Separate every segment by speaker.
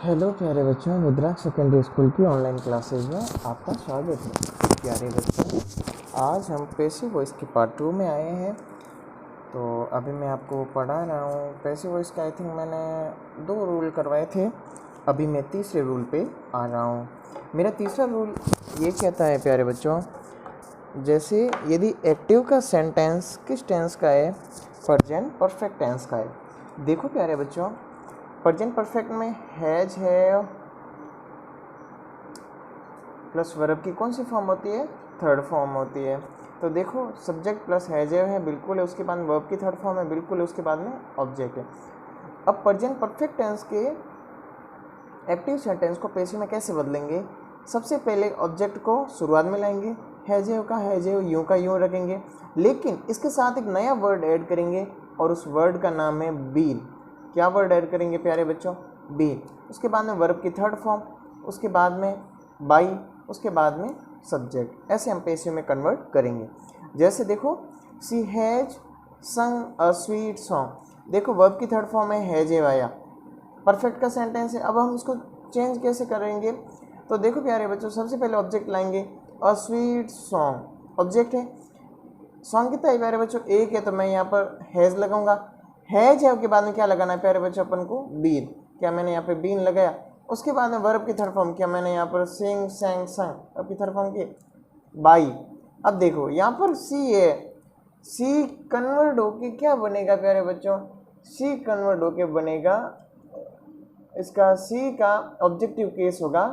Speaker 1: Hello प्यारे बच्चों, रुद्राक्ष secondary school की ऑनलाइन क्लासेज में आपका स्वागत है। प्यारे बच्चों, आज हम पैसिव वॉइस के पार्ट 2 में आए हैं। तो अभी मैं आपको पढ़ा रहा हूँ पैसिव वॉइस का। आई थिंक मैंने 2 रूल करवाए थे, अभी मैं तीसरे रूल पे आ रहा हूँ। मेरा तीसरा रूल ये कहता है प्यारे बच्चों, जैसे यदि एक्टिव का सेंटेंस किस टेंस का है, प्रेजेंट परफेक्ट टेंस का है। देखो प्यारे बच्चों, प्रेजेंट परफेक्ट में हैज है प्लस वर्ब की कौन सी फॉर्म होती है, थर्ड फॉर्म होती है। तो देखो सब्जेक्ट प्लस हैज है बिल्कुल है, उसके बाद वर्ब की थर्ड फॉर्म है बिल्कुल है, उसके बाद में ऑब्जेक्ट है। अब प्रेजेंट परफेक्ट टेंस के एक्टिव सेंटेंस को पैसिव में कैसे बदलेंगे। सबसे पहले ऑब्जेक्ट को शुरुआत में लाएंगे, हैज का हैज यूँ का यूँ रखेंगे, लेकिन इसके साथ एक नया वर्ड ऐड करेंगे और उस वर्ड का नाम है बीन। क्या वर्ड ऐड करेंगे प्यारे बच्चों, बीन। उसके बाद में वर्ब की थर्ड फॉर्म, उसके बाद में बाई, उसके बाद में सब्जेक्ट। ऐसे हम पैसिव में कन्वर्ट करेंगे। जैसे देखो, she has sung a sweet song. देखो वर्ब की थर्ड फॉर्म है हैज आया, परफेक्ट का सेंटेंस है। अब हम इसको चेंज कैसे करेंगे, तो देखो प्यारे बच्चों, सबसे पहले ऑब्जेक्ट लाएंगे, अ स्वीट सॉन्ग ऑब्जेक्ट है। सॉन्ग कितना है प्यारे बच्चों, एक है, तो मैं यहाँ पर हैज़ लगाऊंगा। हैज है के बाद में क्या लगाना है प्यारे बच्चों अपन को, बीन। क्या मैंने यहाँ पे बीन लगाया। उसके बाद में वर्ब की थर्ड फॉर्म, क्या मैंने यहाँ पर सिंग सैंग संग वर्ब की थर्ड फॉर्म की बाई। अब देखो यहाँ पर सी है, सी कन्वर्ट होके क्या बनेगा प्यारे बच्चों, सी कन्वर्ट होके बनेगा, इसका सी का ऑब्जेक्टिव केस होगा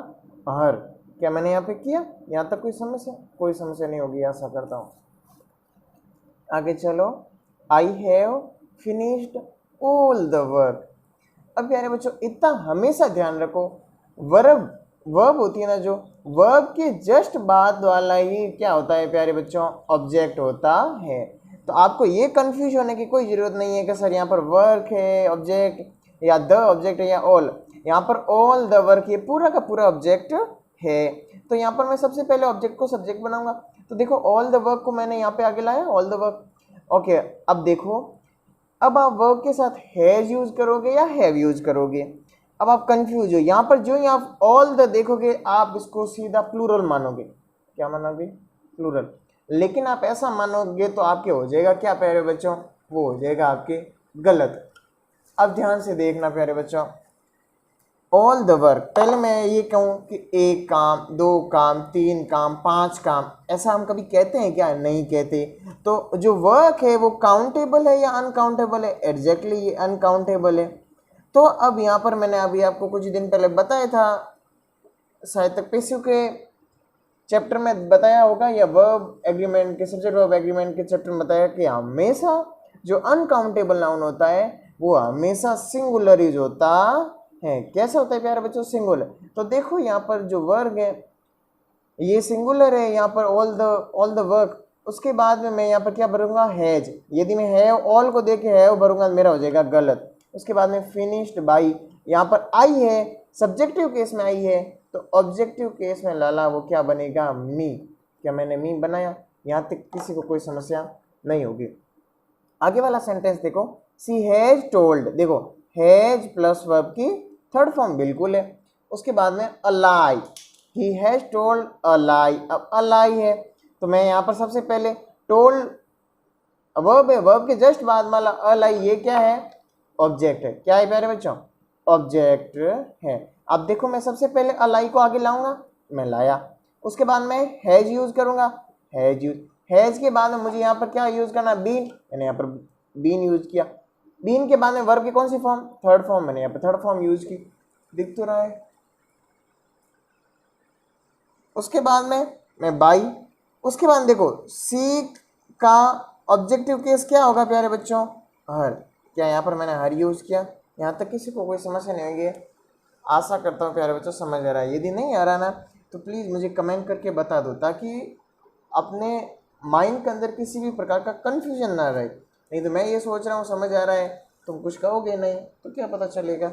Speaker 1: हर। क्या मैंने यहाँ पे किया, यहाँ तक कोई समस्या, कोई समस्या नहीं होगी, आशा करता हूँ। आगे चलो, I have finished all the work. अब प्यारे बच्चों इतना हमेशा ध्यान रखो, वर्ब वर्ब होती है ना, जो वर्ब के जस्ट बाद वाला ही क्या होता है प्यारे बच्चों, ऑब्जेक्ट होता है। तो आपको ये कंफ्यूज होने की कोई ज़रूरत नहीं है कि सर यहाँ पर वर्क है ऑब्जेक्ट या द ऑब्जेक्ट है या ऑल। यहाँ पर ऑल द वर्क ये पूरा का पूरा ऑब्जेक्ट है। तो यहाँ पर मैं सबसे पहले ऑब्जेक्ट को सब्जेक्ट बनाऊंगा। तो देखो ऑल द वर्क को मैंने यहाँ पे आगे लाया, ऑल द वर्क। ओके, अब देखो, अब आप वर्ब के साथ हैज यूज करोगे या हैव यूज करोगे। अब आप कंफ्यूज हो, यहाँ पर जो ही आप ऑल द देखोगे आप इसको सीधा प्लूरल मानोगे। क्या मानोगे, प्लूरल। लेकिन आप ऐसा मानोगे तो आपके हो जाएगा क्या प्यारे बच्चों, वो हो जाएगा आपके गलत। अब ध्यान से देखना प्यारे बच्चों, ऑल द वर्क, पहले मैं ये कहूँ कि एक काम, 2 काम, 3 काम, 5 काम, ऐसा हम कभी कहते हैं क्या, नहीं कहते। तो जो वर्क है वो काउंटेबल है या अनकाउंटेबल है, एग्जैक्टली ये अनकाउंटेबल है। तो अब यहाँ पर मैंने अभी आपको कुछ दिन पहले बताया था, शायद तक पैसिव के चैप्टर में बताया होगा या वर्ब एग्रीमेंट के, सब्जेक्ट वर्ब एग्रीमेंट के चैप्टर में बताया कि हमेशा जो अनकाउंटेबल नाउन होता है वो हमेशा सिंगुलर यूज होता है। कैसा होता है प्यारे बच्चों, सिंगुलर। तो देखो यहाँ पर जो वर्ग है ये सिंगुलर है, यहाँ पर ऑल द वर्क। उसके बाद में मैं यहाँ पर क्या भरूंगा, हैज। यदि मैं हैव ऑल को देखे हैव भरूंगा मेरा हो जाएगा गलत। उसके बाद में फिनिश्ड बाई, यहाँ पर आई है, सब्जेक्टिव केस में आई है, तो ऑब्जेक्टिव केस में लाला वो क्या बनेगा, मी। क्या मैंने मी बनाया, यहाँ तक किसी को कोई समस्या नहीं होगी। आगे वाला सेंटेंस देखो, सी हैज टोल्ड। देखो हैज प्लस वर्ब की थर्ड फॉर्म बिल्कुल है। उसके बाद में अ लाई, ही हैज टोल्ड अ लाई। अब अ लाई है तो मैं यहाँ पर सबसे पहले टोल्ड वर्ब है, वर्ब के जस्ट बाद वाला अ लाई ये क्या है, ऑब्जेक्ट है। क्या है प्यारे बच्चों, ऑब्जेक्ट है। अब देखो मैं सबसे पहले अ लाई को आगे लाऊंगा, मैं लाया। उसके बाद मैं हैज यूज करूंगा, हैज यूज। हैज के बाद में मुझे यहाँ पर क्या यूज करना, बीन। मैंने यहाँ पर बीन यूज किया। बीन के बाद में वर्ब की कौन सी फॉर्म, थर्ड फॉर्म। मैंने यहाँ पर थर्ड फॉर्म यूज की, दिख तो रहा है। उसके बाद में मैं बाई। उसके बाद देखो सी का ऑब्जेक्टिव केस क्या होगा प्यारे बच्चों, हर। क्या यहाँ पर मैंने हर यूज किया, यहाँ तक किसी को कोई समस्या नहीं होगी, आशा करता हूँ प्यारे बच्चों समझ आ रहा है। यदि नहीं आ रहा ना तो प्लीज़ मुझे कमेंट करके बता दो, ताकि अपने माइंड के अंदर किसी भी प्रकार का कन्फ्यूजन ना रहे। नहीं तो मैं ये सोच रहा हूँ समझ आ रहा है, तुम कुछ कहोगे नहीं तो क्या पता चलेगा।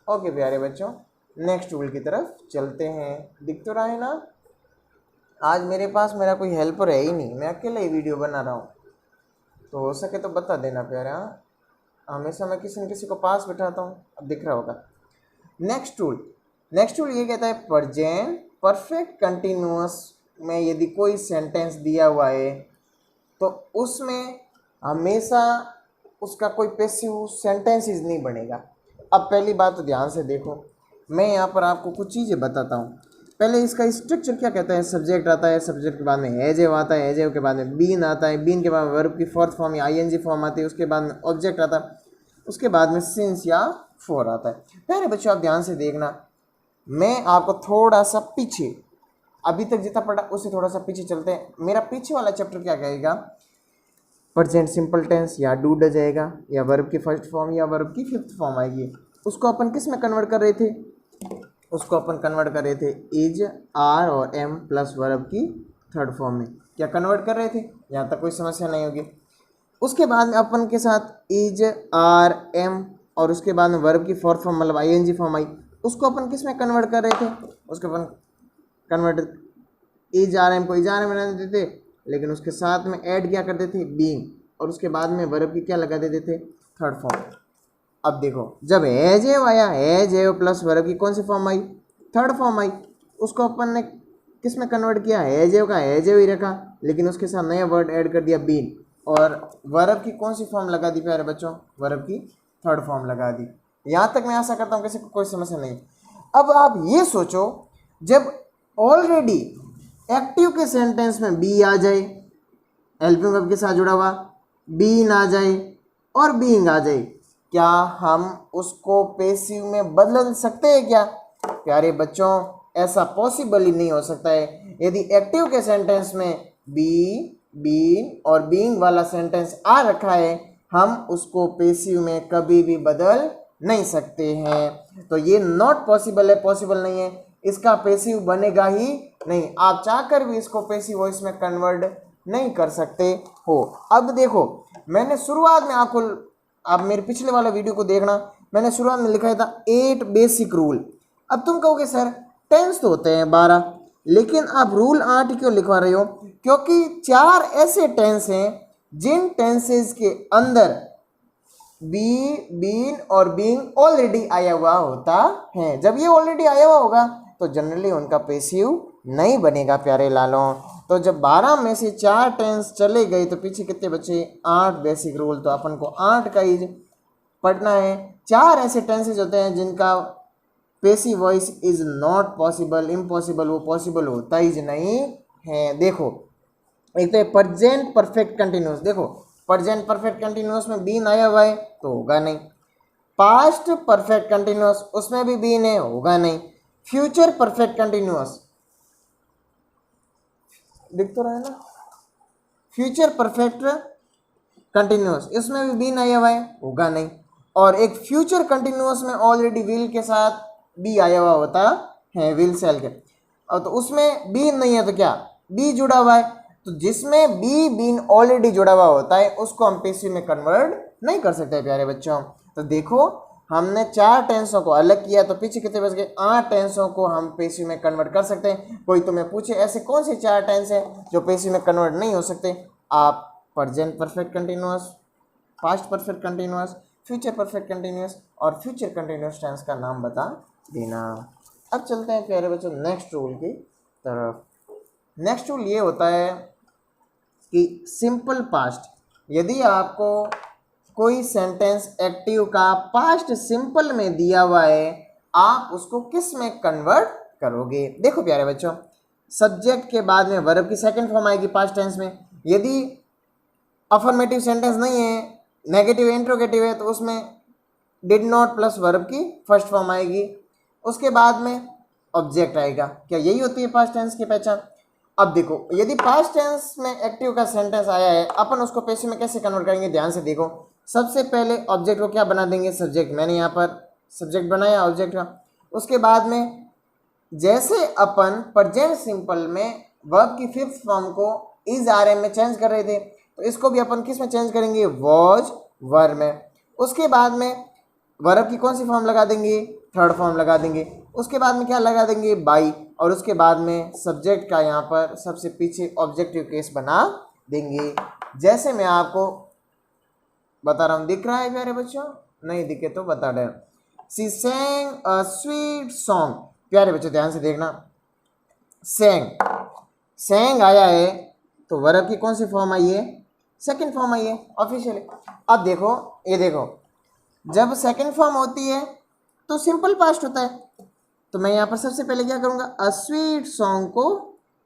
Speaker 1: ओके प्यारे बच्चों, नेक्स्ट रूल की तरफ चलते हैं। दिख तो रहा है ना, आज मेरे पास मेरा कोई हेल्पर है ही नहीं, मैं अकेला ही वीडियो बना रहा हूँ। तो हो सके तो बता देना प्यारे। हाँ, हमेशा मैं किसी न किसी को पास बिठाता हूँ, अब दिख रहा होगा। नेक्स्ट रूल ये कहता है प्रेजेंट परफेक्ट कंटिन्यूअस में यदि कोई सेंटेंस दिया हुआ है तो उसमें हमेशा उसका कोई पैसिव सेंटेंसेस नहीं बनेगा। अब पहली बात तो ध्यान से देखो, मैं यहाँ पर आपको कुछ चीज़ें बताता हूँ। पहले इसका स्ट्रक्चर क्या कहता है, सब्जेक्ट आता है, सब्जेक्ट के बाद में हैज आता है, हैज के बाद में बीन आता है, बीन के बाद वर्ब की फोर्थ फॉर्म या आईएनजी फॉर्म आती है, उसके बाद में ऑब्जेक्ट आता है, उसके बाद में सिंस या फॉर आता है। प्यारे बच्चों आप ध्यान से देखना, मैं आपको थोड़ा सा पीछे, अभी तक जितना पढ़ा उससे थोड़ा सा पीछे चलते हैं। मेरा पीछे वाला चैप्टर क्या कहेगा, प्रेजेंट सिंपल टेंस या डू डज आएगा, या वर्ब की फर्स्ट फॉर्म या वर्ब की फिफ्थ फॉर्म आएगी। उसको अपन किस में कन्वर्ट कर रहे थे, उसको अपन कन्वर्ट कर रहे थे इज, आर और एम प्लस वर्ब की थर्ड फॉर्म में। क्या कन्वर्ट कर रहे थे, यहाँ तक कोई समस्या नहीं होगी। उसके बाद में अपन के साथ इज, आर, एम और उसके बाद में वर्ब की फोर्थ फॉर्म मतलब आईएनजी फॉर्म आई, उसको अपन किस में कन्वर्ट कर रहे थे, उसको अपन कन्वर्ट इज आर एम को इज आर एम बना देते थे, लेकिन उसके साथ में ऐड क्या करते थे बीइंग, और उसके बाद में वर्ब की क्या लगा देते थे थर्ड फॉर्म। अब देखो जब हैज हैव आया, हैज हैव प्लस वर्ब की कौन सी form I, third form I, उसको अपन ने किस में कन्वर्ट किया, हैज हैव का हैज हैव ही रखा, लेकिन उसके साथ नया वर्ड ऐड कर दिया बीन, और वर्ब की कौन सी फॉर्म लगा दी प्यारे बच्चों, वर्ब की थर्ड फॉर्म लगा दी। यहाँ तक मैं आशा करता हूँ किसी को कोई समस्या नहीं। अब आप ये सोचो, जब ऑलरेडी एक्टिव के सेंटेंस में बी आ जाए, हेल्पिंग वर्ब के साथ जुड़ा हुआ, बीन आ जाए और बीइंग आ जाए, क्या हम उसको पैसिव में बदल सकते हैं क्या? प्यारे बच्चों ऐसा पॉसिबल ही नहीं हो सकता है। यदि एक्टिव के सेंटेंस में बी, बीन और बीइंग वाला सेंटेंस आ रखा है, हम उसको पैसिव में कभी भी बदल नहीं सकते हैं। तो ये नॉट पॉसिबल है, पॉसिबल नहीं है, इसका पैसिव बनेगा ही नहीं। आप चाहकर भी इसको पैसिव वॉइस में कन्वर्ट नहीं कर सकते हो। अब देखो मैंने शुरुआत में आपको, आप मेरे पिछले वाला वीडियो को देखना, मैंने शुरुआत में लिखा था 8 बेसिक रूल। अब तुम कहोगे सर टेंस तो होते हैं 12, लेकिन आप रूल 8 क्यों लिखवा रहे हो? क्योंकि 4 ऐसे टेंस हैं जिन टेंसेस के अंदर बी, बीन और बीइंग ऑलरेडी आया हुआ होता है। जब ये ऑलरेडी आया हुआ होगा तो जनरली उनका पैसिव नहीं बनेगा प्यारे लालों। तो जब 12 में से 4 टेंस चले गए तो पीछे कितने बचे, 8 बेसिक रूल। तो अपन को 8 का ही पढ़ना है। 4 ऐसे टेंसेज होते हैं जिनका passive voice is not possible, impossible, वो पॉसिबल होता ही नहीं है। देखो एक तो प्रेजेंट परफेक्ट कंटिन्यूस, देखो प्रेजेंट परफेक्ट कंटिन्यूस में बीन आया हुआ है तो होगा नहीं। पास्ट परफेक्ट कंटिन्यूस उसमें भी बीन है, होगा नहीं। फ्यूचर परफेक्ट कंटिन्यूस दिख तो रहा है ना, फ्यूचर परफेक्ट कंटिन्यूस इसमें भी बीन आया हुआ है, होगा नहीं। और एक फ्यूचर कंटिन्यूस में ऑलरेडी विल के साथ बी आया हुआ होता है, विल सेल के, और तो उसमें बीन नहीं है तो क्या बी जुड़ा हुआ है। तो जिसमें बी बीन ऑलरेडी जुड़ा हुआ होता है उसको हम पैसिव में कन्वर्ट नहीं कर सकते प्यारे बच्चों। तो देखो हमने 4 टेंसों को अलग किया तो पीछे कितने बच गए, 8 टेंसों को हम पैसिव में कन्वर्ट कर सकते हैं। कोई तुम्हें पूछे ऐसे कौन से 4 टेंस हैं जो पैसिव में कन्वर्ट नहीं हो सकते, आप present perfect continuous, past perfect continuous, future perfect continuous और फ्यूचर कंटिन्यूअस टेंस का नाम बता देना। अब चलते हैं प्यारे बच्चों नेक्स्ट रूल की तरफ। नेक्स्ट रूल ये होता है कि सिंपल पास्ट, यदि आपको कोई सेंटेंस एक्टिव का पास्ट सिंपल में दिया हुआ है, आप उसको किस में कन्वर्ट करोगे? देखो प्यारे बच्चों, सब्जेक्ट के बाद में वर्ब की सेकंड फॉर्म आएगी पास्ट टेंस में। यदि अफर्मेटिव सेंटेंस नहीं है, नेगेटिव इंट्रोगेटिव है, तो उसमें डिड नॉट प्लस वर्ब की फर्स्ट फॉर्म आएगी। उसके बाद में ऑब्जेक्ट आएगा। क्या यही होती है पास्ट टेंस की पहचान? अब देखो यदि पास्ट टेंस में एक्टिव का सेंटेंस आया है, अपन उसको पैसिव में कैसे कन्वर्ट करेंगे, ध्यान से देखो। सबसे पहले ऑब्जेक्ट को क्या बना देंगे, सब्जेक्ट। मैंने यहाँ पर सब्जेक्ट बनाया ऑब्जेक्ट का। उसके बाद में जैसे अपन प्रेजेंट सिंपल में वर्ब की फिफ्थ फॉर्म को इज आर एम में चेंज कर रहे थे, तो इसको भी अपन किस में चेंज करेंगे, वॉज वर में। उसके बाद में वर्ब की कौन सी फॉर्म लगा देंगे, थर्ड फॉर्म लगा देंगे। उसके बाद में क्या लगा देंगे, बाई। और उसके बाद में सब्जेक्ट का यहाँ पर सबसे पीछे ऑब्जेक्टिव केस बना देंगे। जैसे मैं आपको बता रहा हूँ, दिख रहा है प्यारे बच्चों? नहीं दिखे तो बता रहे। सी सेंग अ स्वीट सॉन्ग। प्यारे बच्चों ध्यान से देखना, सेंग, सेंग आया है तो वर्ब की कौन सी फॉर्म आई है? सेकंड फॉर्म आई है ऑफिशियली। अब देखो, ये देखो, जब सेकंड फॉर्म होती है तो सिंपल पास्ट होता है। तो मैं यहाँ पर सबसे पहले क्या करूँगा, अ स्वीट सॉन्ग को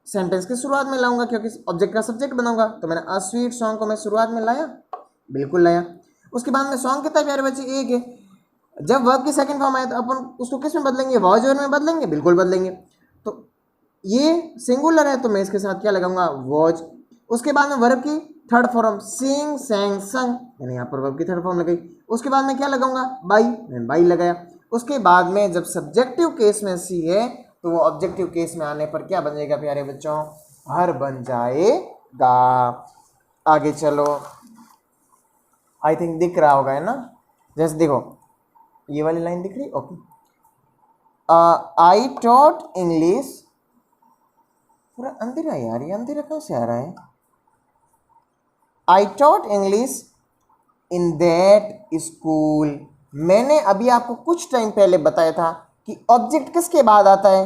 Speaker 1: सेंटेंस के शुरुआत में लाऊंगा, क्योंकि ऑब्जेक्ट का सब्जेक्ट बनाऊंगा। तो मैंने अ स्वीट सॉन्ग को मैं शुरुआत में लाया, बिल्कुल लाया। उसके बाद में सॉन्ग कितना प्यारे बच्चे, एक है। जब वर्ब की सेकंड फॉर्म आए तो अपन उसको किस में बदलेंगे? वॉज वर्ब में बदलेंगे, बिल्कुल बदलेंगे। तो ये सिंगुलर है तो मैं इसके साथ क्या लगाऊंगा? वॉज। उसके बाद में वर्ब की थर्ड फॉर्म, सिंग सेंग संग, मैंने यहाँ पर वर्ब की थर्ड फॉर्म लगाई। उसके बाद में क्या लगाऊंगा? बाई, मैंने बाई लगाया। उसके बाद में जब सब्जेक्टिव केस में सी है तो वो ऑब्जेक्टिव केस में आने पर क्या बन जाएगा प्यारे बच्चों? हर बन जाएगा। आगे चलो, आई थिंक दिख रहा होगा, है ना? जैसे देखो ये वाली लाइन दिख रही, ओके। आई टॉट इंग्लिश, पूरा अंधेरा यार, ये अंधेरा कहाँ से आ रहा है? I taught English in that school. मैंने अभी आपको कुछ टाइम पहले बताया था कि ऑब्जेक्ट किसके बाद आता है।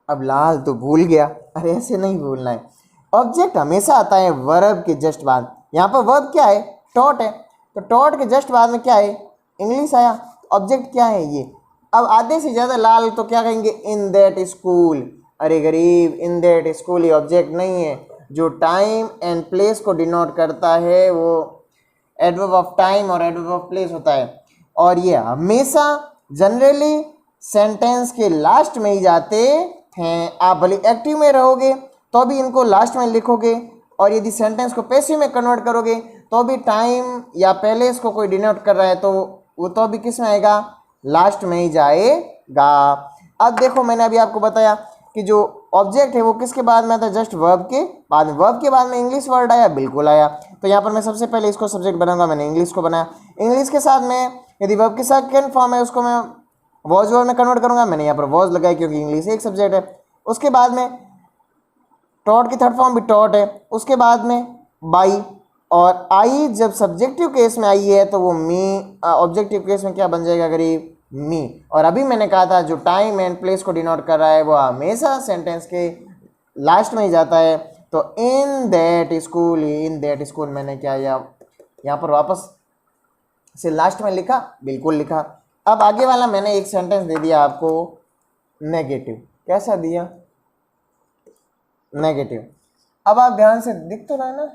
Speaker 1: अब लाल तो भूल गया, अरे ऐसे नहीं भूलना है। ऑब्जेक्ट हमेशा आता है वर्ब के जस्ट बाद। यहाँ पर वर्ब क्या है? टॉट है। तो टॉट के जस्ट बाद में क्या है? इंग्लिश आया। ऑब्जेक्ट क्या है? ये। अब आधे से ज़्यादा लाल तो क्या कहेंगे? In that school. अरे गरीब, इन दैट स्कूल ये ऑब्जेक्ट नहीं है। जो टाइम एंड प्लेस को डिनोट करता है वो एडवर्ब ऑफ टाइम और एडवर्ब ऑफ प्लेस होता है, और ये हमेशा जनरली सेंटेंस के लास्ट में ही जाते हैं। आप भले एक्टिव में रहोगे तो भी इनको लास्ट में लिखोगे, और यदि सेंटेंस को पैसिव में कन्वर्ट करोगे तो भी टाइम या प्लेस को कोई डिनोट कर रहा है तो वो तो भी किस में आएगा? लास्ट में ही जाएगा। अब देखो, मैंने अभी आपको बताया कि जो ऑब्जेक्ट है वो किसके बाद में आता है? जस्ट वर्ब के बाद में। वर्ब के बाद में इंग्लिश वर्ड आया, बिल्कुल आया। तो यहाँ पर मैं सबसे पहले इसको सब्जेक्ट बनाऊंगा, मैंने इंग्लिश को बनाया। इंग्लिश के साथ में यदि वर्ब की सेकंड फॉर्म है उसको मैं वॉज वर्ब में कन्वर्ट करूंगा, मैंने यहाँ पर वॉज लगाया क्योंकि इंग्लिश एक सब्जेक्ट है। उसके बाद में टॉट की थर्ड फॉर्म भी टॉट है। उसके बाद में बाई, और आई जब सब्जेक्टिव केस में आई है तो वो मी, ऑब्जेक्टिव केस में क्या बन जाएगा गरीब? मी। और अभी मैंने कहा था जो टाइम एंड प्लेस को डिनोट कर रहा है वो हमेशा सेंटेंस के लास्ट में ही जाता है। तो in that school, in that school मैंने क्या यहाँ पर वापस से लास्ट में लिखा, बिल्कुल लिखा। अब आगे वाला मैंने एक सेंटेंस दे दिया आपको नेगेटिव। कैसा दिया? नेगेटिव। अब आप ध्यान से दिख तो रहा है ना?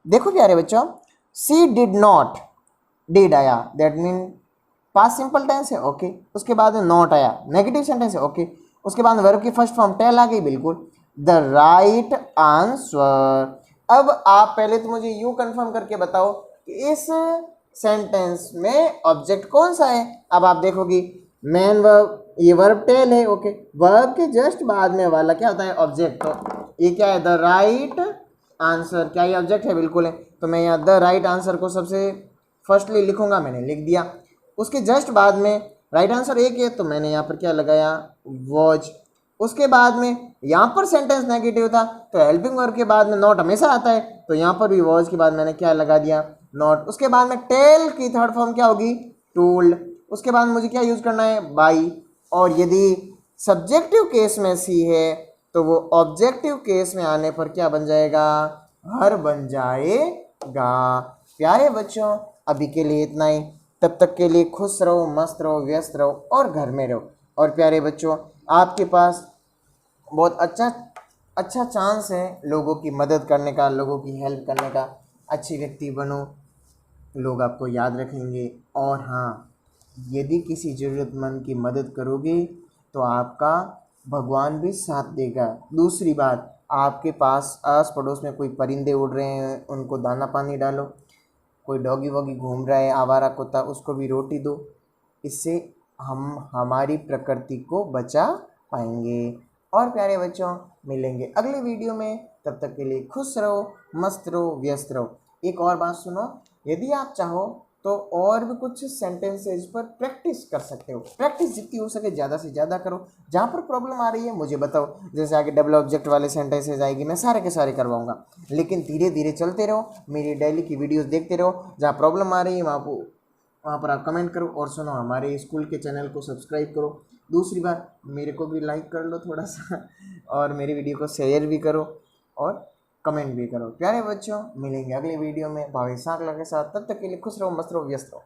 Speaker 1: देखो प्यारे बच्चों, सी डिड नॉट, डिड आया, that mean past simple tense है, ओके। उसके बाद में नॉट आया, नेगेटिव सेंटेंस है, ओके। उसके बाद वर्ब की फर्स्ट फॉर्म टेल आ गई, बिल्कुल। The right answer. अब आप पहले तो मुझे यूं कंफर्म करके बताओ कि इस सेंटेंस में ऑब्जेक्ट कौन सा है। अब आप देखोगी मेन वर्ब, ये वर्ब टेल है, ओके। वर्ब के जस्ट बाद में वाला क्या होता है? ऑब्जेक्ट। तो ये क्या है? The right answer. क्या ये ऑब्जेक्ट है? बिल्कुल है। तो मैं यहाँ द राइट आंसर को सबसे फर्स्टली लिखूंगा, मैंने लिख दिया। उसके जस्ट बाद में राइट आंसर एक है तो मैंने यहाँ पर क्या लगाया? वॉज। उसके बाद में यहाँ पर सेंटेंस नेगेटिव था तो हेल्पिंग वर्ब के बाद में नॉट हमेशा आता है, तो यहाँ पर भी वॉज के बाद मैंने क्या लगा दिया? नॉट। उसके बाद में टेल की थर्ड फॉर्म क्या होगी? टोल्ड। उसके बाद मुझे क्या यूज करना है? बाई। और यदि सब्जेक्टिव केस में सी है तो वो ऑब्जेक्टिव केस में आने पर क्या बन जाएगा? हर बन जाएगा। प्यारे बच्चों, अभी के लिए इतना ही। तब तक के लिए खुश रहो, मस्त रहो, व्यस्त रहो और घर में रहो। और प्यारे बच्चों, आपके पास बहुत अच्छा चांस है लोगों की मदद करने का, लोगों की हेल्प करने का। अच्छे व्यक्ति बनो, लोग आपको याद रखेंगे। और हाँ, यदि किसी ज़रूरतमंद की मदद करोगे तो आपका भगवान भी साथ देगा। दूसरी बात, आपके पास आस पड़ोस में कोई परिंदे उड़ रहे हैं, उनको दाना पानी डालो। कोई डॉगी वॉगी घूम रहा है, आवारा कुत्ता, उसको भी रोटी दो। इससे हम हमारी प्रकृति को बचा पाएंगे। और प्यारे बच्चों, मिलेंगे अगले वीडियो में। तब तक के लिए खुश रहो, मस्त रहो, व्यस्त रहो। एक और बात सुनो, यदि आप चाहो तो और भी कुछ सेंटेंसेज पर प्रैक्टिस कर सकते हो। प्रैक्टिस जितनी हो सके ज़्यादा से ज़्यादा करो। जहाँ पर प्रॉब्लम आ रही है मुझे बताओ। जैसे आगे डबल ऑब्जेक्ट वाले सेंटेंसेज आएगी, मैं सारे के सारे करवाऊंगा। लेकिन धीरे धीरे चलते रहो, मेरी डेली की वीडियोस देखते रहो। जहाँ प्रॉब्लम आ रही है वहाँ वहाँ पर आप कमेंट करो और सुनो, हमारे स्कूल के चैनल को सब्सक्राइब करो। दूसरी बात, मेरे को भी लाइक कर लो थोड़ा सा और मेरी वीडियो को शेयर भी करो और कमेंट भी करो। प्यारे बच्चों, मिलेंगे अगले वीडियो में भावेश सांकला के साथ। तब तक के लिए खुश रहो, मस्त रहो, व्यस्त रहो।